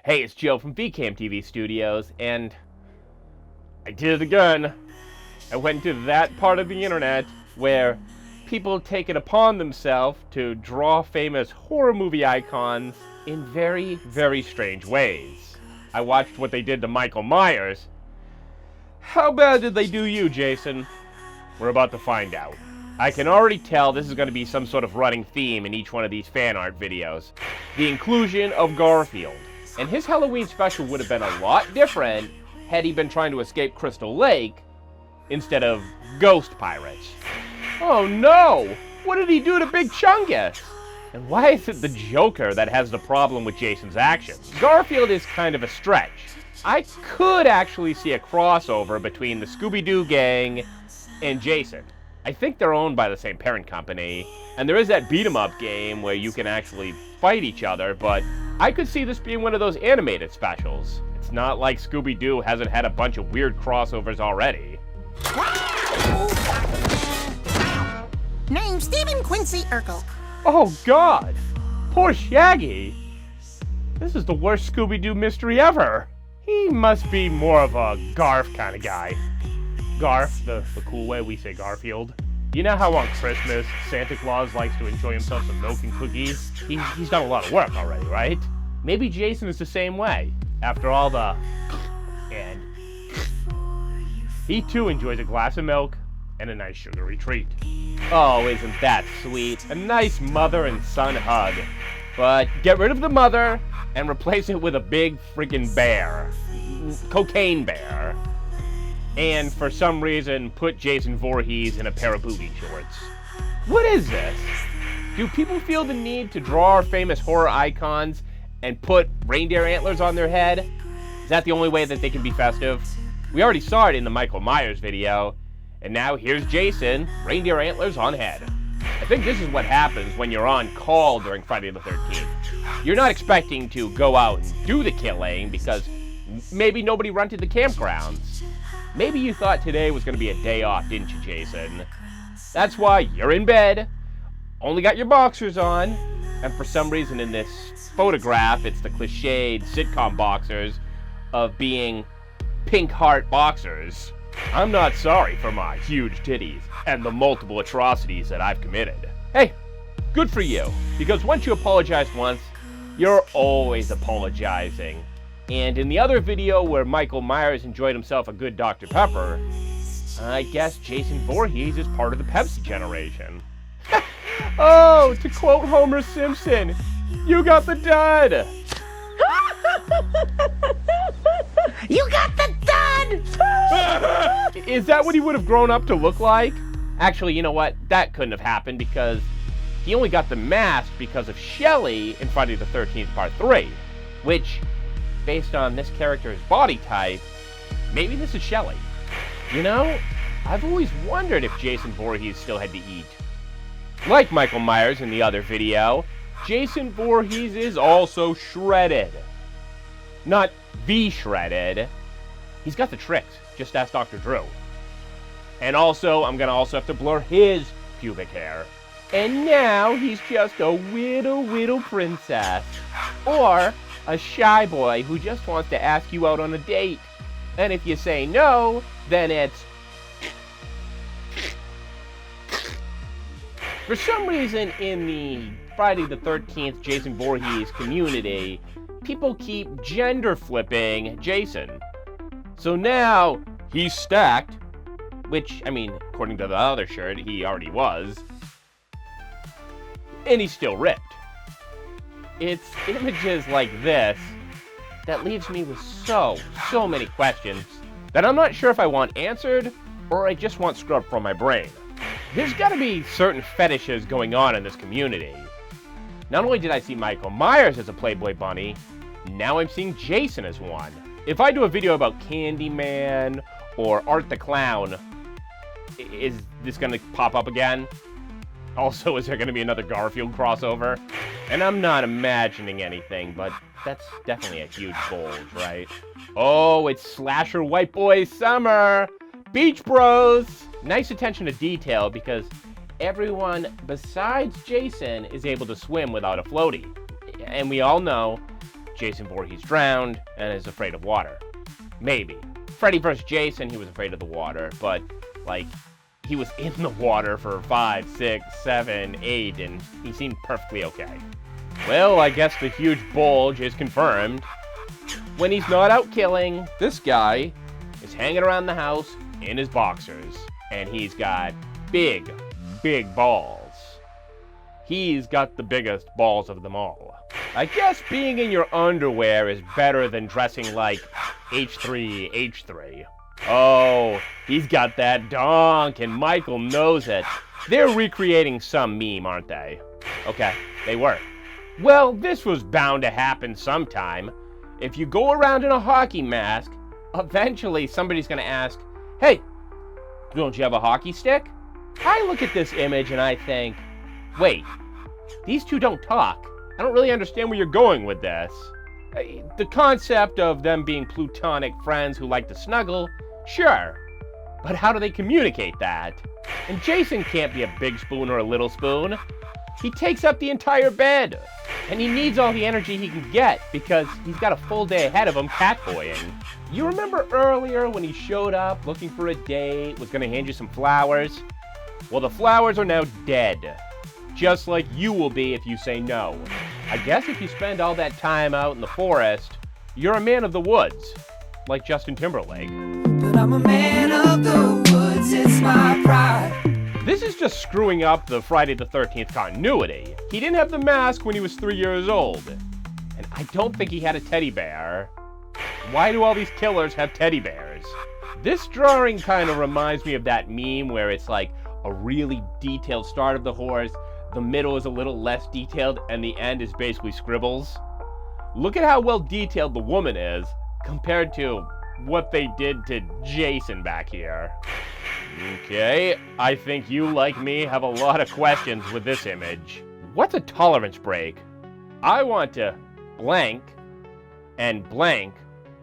Hey, it's Joe from VCam TV Studios, and I did it again. I went to that part of the internet where people take it upon themselves to draw famous horror movie icons in very, very strange ways. I watched what they did to Michael Myers. How bad did they do you, Jason? We're about to find out. I can already tell this is going to be some sort of running theme in each one of these fan art videos. The inclusion of Garfield. And his Halloween special would have been a lot different had he been trying to escape Crystal Lake instead of ghost pirates. Oh no! What did he do to Big Chungus? And why is it the Joker that has the problem with Jason's actions? Garfield is kind of a stretch. I could actually see a crossover between the Scooby-Doo gang and Jason. I think they're owned by the same parent company, and there is that beat-em-up game where you can actually fight each other, but I could see this being one of those animated specials. It's not like Scooby-Doo hasn't had a bunch of weird crossovers already. Name Stephen Quincy Urkel. Oh God! Poor Shaggy! This is the worst Scooby-Doo mystery ever! He must be more of a Garf kind of guy. Garf, the cool way we say Garfield. You know how on Christmas, Santa Claus likes to enjoy himself some milk and cookies? He's done a lot of work already, right? Maybe Jason is the same way. After all the... and... he too enjoys a glass of milk and a nice sugary treat. Oh, isn't that sweet? A nice mother and son hug. But get rid of the mother and replace it with a big freaking bear. Cocaine bear. And for some reason, put Jason Voorhees in a pair of booty shorts. What is this? Do people feel the need to draw our famous horror icons and put reindeer antlers on their head? Is that the only way that they can be festive? We already saw it in the Michael Myers video, and now here's Jason, reindeer antlers on head. I think this is what happens when you're on call during Friday the 13th. You're not expecting to go out and do the killing because maybe nobody rented the campgrounds. Maybe you thought today was going to be a day off, didn't you, Jason? That's why you're in bed, only got your boxers on, and for some reason in this photograph, it's the cliched sitcom boxers of being pink heart boxers. I'm not sorry for my huge titties and the multiple atrocities that I've committed. Hey, good for you, because once you apologize once, you're always apologizing. And in the other video where Michael Myers enjoyed himself a good Dr. Pepper, I guess Jason Voorhees is part of the Pepsi generation. Oh, to quote Homer Simpson, you got the dud! You got the dud! Is that what he would have grown up to look like? Actually, you know what? That couldn't have happened because he only got the mask because of Shelley in Friday the 13th Part 3, which, based on this character's body type, maybe this is Shelley. You know, I've always wondered if Jason Voorhees still had to eat. Like Michael Myers in the other video, Jason Voorhees is also shredded. Not V-shredded. He's got the tricks. Just ask Dr. Drew. And also, I'm gonna also have to blur his pubic hair. And now he's just a little princess. Or a shy boy who just wants to ask you out on a date. And if you say no, then it's... For some reason in the Friday the 13th Jason Voorhees community, people keep gender flipping Jason. So now he's stacked, which, I mean, according to the other shirt, he already was. And he's still ripped. It's images like this that leaves me with so many questions that I'm not sure if I want answered or I just want scrubbed from my brain. There's gotta be certain fetishes going on in this community. Not only did I see Michael Myers as a Playboy bunny, now I'm seeing Jason as one. If I do a video about Candyman or Art the Clown, is this gonna pop up again? Also, is there gonna be another Garfield crossover? And I'm not imagining anything, but that's definitely a huge bulge, right? Oh, it's Slasher White Boy Summer! Beach Bros! Nice attention to detail because everyone besides Jason is able to swim without a floaty. And we all know Jason Voorhees drowned and is afraid of water. Maybe. Freddy vs. Jason, he was afraid of the water, but, like, he was in the water for 5, 6, 7, 8, and he seemed perfectly okay. Well, I guess the huge bulge is confirmed. When he's not out killing, this guy is hanging around the house in his boxers, and he's got big, big balls. He's got the biggest balls of them all. I guess being in your underwear is better than dressing like H3H3. Oh, he's got that donk, and Michael knows it. They're recreating some meme, aren't they? Okay, they were. Well, this was bound to happen sometime. If you go around in a hockey mask, eventually somebody's gonna ask, hey, don't you have a hockey stick? I look at this image and I think, wait, these two don't talk. I don't really understand where you're going with this. The concept of them being platonic friends who like to snuggle, sure. But how do they communicate that? And Jason can't be a big spoon or a little spoon. He takes up the entire bed. And he needs all the energy he can get because he's got a full day ahead of him catboying. You remember earlier when he showed up looking for a date, was gonna hand you some flowers? Well, the flowers are now dead. Just like you will be if you say no. I guess if you spend all that time out in the forest, you're a man of the woods, like Justin Timberlake. But I'm a man of the woods, it's my pride. This is just screwing up the Friday the 13th continuity. He didn't have the mask when he was 3 years old. And I don't think he had a teddy bear. Why do all these killers have teddy bears? This drawing kind of reminds me of that meme where it's like a really detailed start of the horse, the middle is a little less detailed, and the end is basically scribbles. Look at how well detailed the woman is compared to what they did to Jason back here. Okay, I think you, like me, have a lot of questions with this image. What's a tolerance break? I want to blank and blank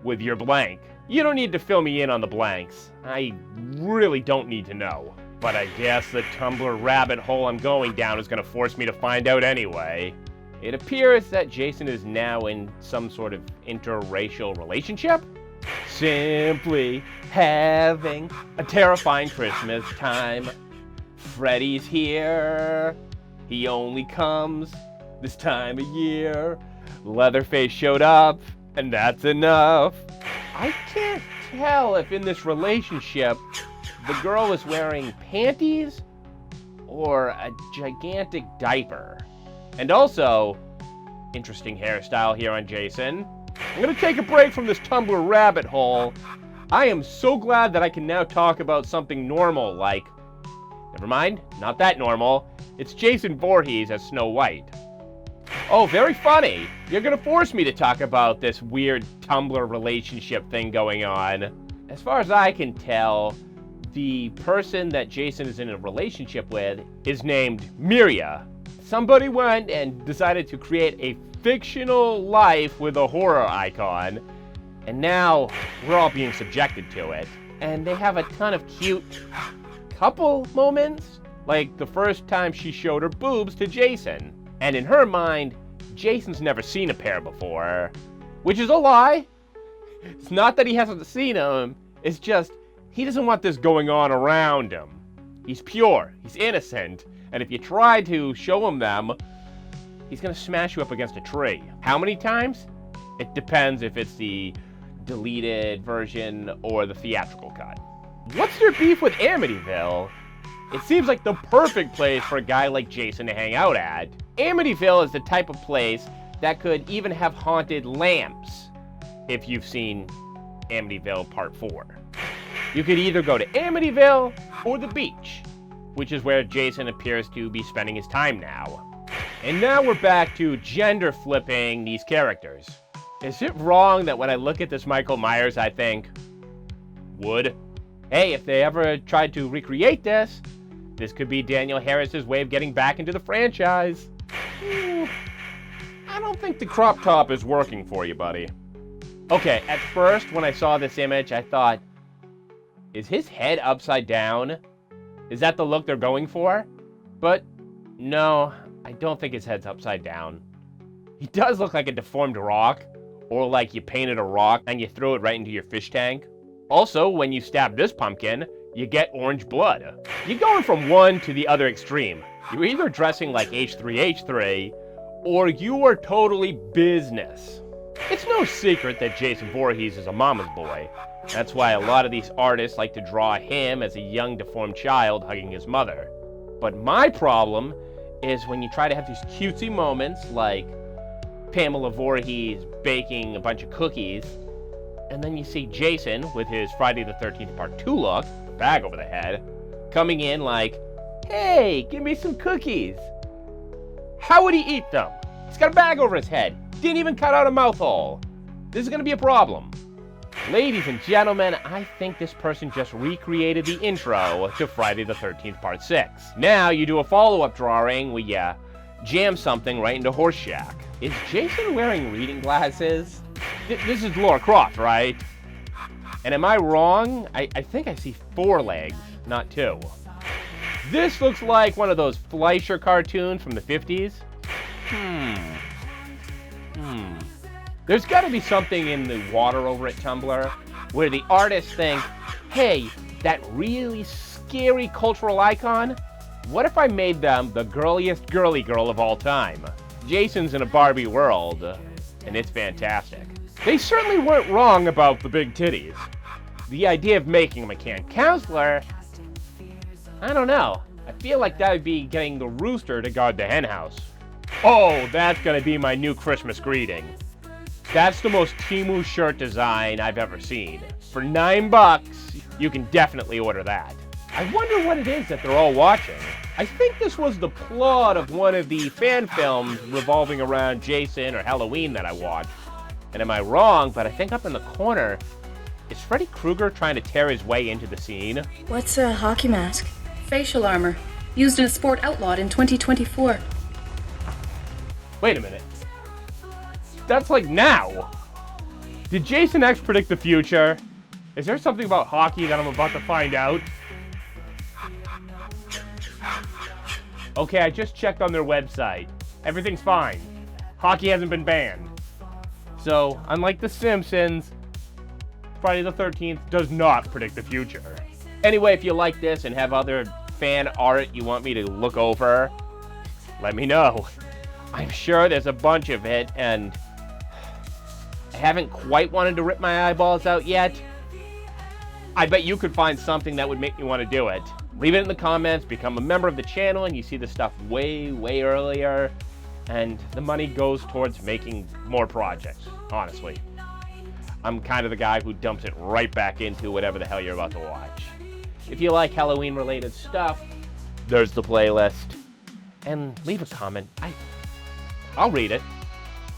with your blank. You don't need to fill me in on the blanks. I really don't need to know. But I guess the Tumblr rabbit hole I'm going down is going to force me to find out anyway. It appears that Jason is now in some sort of interracial relationship. Simply having a terrifying Christmas time. Freddy's here. He only comes this time of year. Leatherface showed up, and that's enough. I can't tell if in this relationship the girl is wearing panties or a gigantic diaper. And also, interesting hairstyle here on Jason. I'm gonna take a break from this Tumblr rabbit hole. I am so glad that I can now talk about something normal like, never mind, not that normal. It's Jason Voorhees as Snow White. Oh, very funny. You're gonna force me to talk about this weird Tumblr relationship thing going on. As far as I can tell, the person that Jason is in a relationship with is named Mriia. Somebody went and decided to create a fictional life with a horror icon, and now we're all being subjected to it. And they have a ton of cute couple moments, like the first time she showed her boobs to Jason. And in her mind, Jason's never seen a pair before, which is a lie. It's not that he hasn't seen them, it's just he doesn't want this going on around him. He's pure, he's innocent, and if you try to show him them, he's gonna smash you up against a tree. How many times? It depends if it's the deleted version or the theatrical cut. What's their beef with Amityville? It seems like the perfect place for a guy like Jason to hang out at. Amityville is the type of place that could even have haunted lamps, if you've seen Amityville Part 4. You could either go to Amityville or the beach, which is where Jason appears to be spending his time now. And now we're back to gender flipping these characters. Is it wrong that when I look at this Michael Myers, I think, would? Hey, if they ever tried to recreate this, this could be Daniel Harris's way of getting back into the franchise. I don't think the crop top is working for you, buddy. Okay, at first when I saw this image, I thought, is his head upside down? Is that the look they're going for? But no, I don't think his head's upside down. He does look like a deformed rock, Or like you painted a rock and you throw it right into your fish tank. Also, when you stab this pumpkin, you get orange blood. You're going from one to the other extreme. You're either dressing like H3H3, or you are totally business. It's no secret that Jason Voorhees is a mama's boy. That's why a lot of these artists like to draw him as a young deformed child hugging his mother. But my problem is when you try to have these cutesy moments like Pamela Voorhees baking a bunch of cookies, and then you see Jason with his Friday the 13th Part 2 look, bag over the head, coming in like, hey, give me some cookies. How would he eat them? He's got a bag over his head. Didn't even cut out a mouth hole. This is gonna be a problem. Ladies and gentlemen, I think this person just recreated the intro to Friday the 13th Part 6. Now you do a follow-up drawing where you jam something right into Horse Shack. Is Jason wearing reading glasses? This is Laura Croft, right? And am I wrong? I think I see 4 legs, not 2. This looks like one of those Fleischer cartoons from the 50s. There's got to be something in the water over at Tumblr where the artists think, hey, that really scary cultural icon, what if I made them the girliest girly girl of all time? Jason's in a Barbie world, and it's fantastic. They certainly weren't wrong about the big titties. The idea of making him a camp counselor, I don't know. I feel like that would be getting the rooster to guard the hen house. Oh, that's gonna be my new Christmas greeting. That's the most Temu shirt design I've ever seen. For $9, you can definitely order that. I wonder what it is that they're all watching. I think this was the plot of one of the fan films revolving around Jason or Halloween that I watched. And am I wrong, but I think up in the corner, is Freddy Krueger trying to tear his way into the scene? What's a hockey mask? Facial armor. Used in a sport outlawed in 2024. Wait a minute. That's like now. Did Jason X predict the future? Is there something about hockey that I'm about to find out? Okay, I just checked on their website. Everything's fine. Hockey hasn't been banned. So, unlike The Simpsons, Friday the 13th does not predict the future. Anyway, if you like this and have other fan art you want me to look over, let me know. I'm sure there's a bunch of it, and I haven't quite wanted to rip my eyeballs out yet. I bet you could find something that would make me want to do it. Leave it in the comments, become a member of the channel, and you see the stuff way, way earlier. And the money goes towards making more projects, honestly. I'm kind of the guy who dumps it right back into whatever the hell you're about to watch. If you like Halloween-related stuff, there's the playlist. And leave a comment. I'll read it,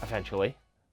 eventually.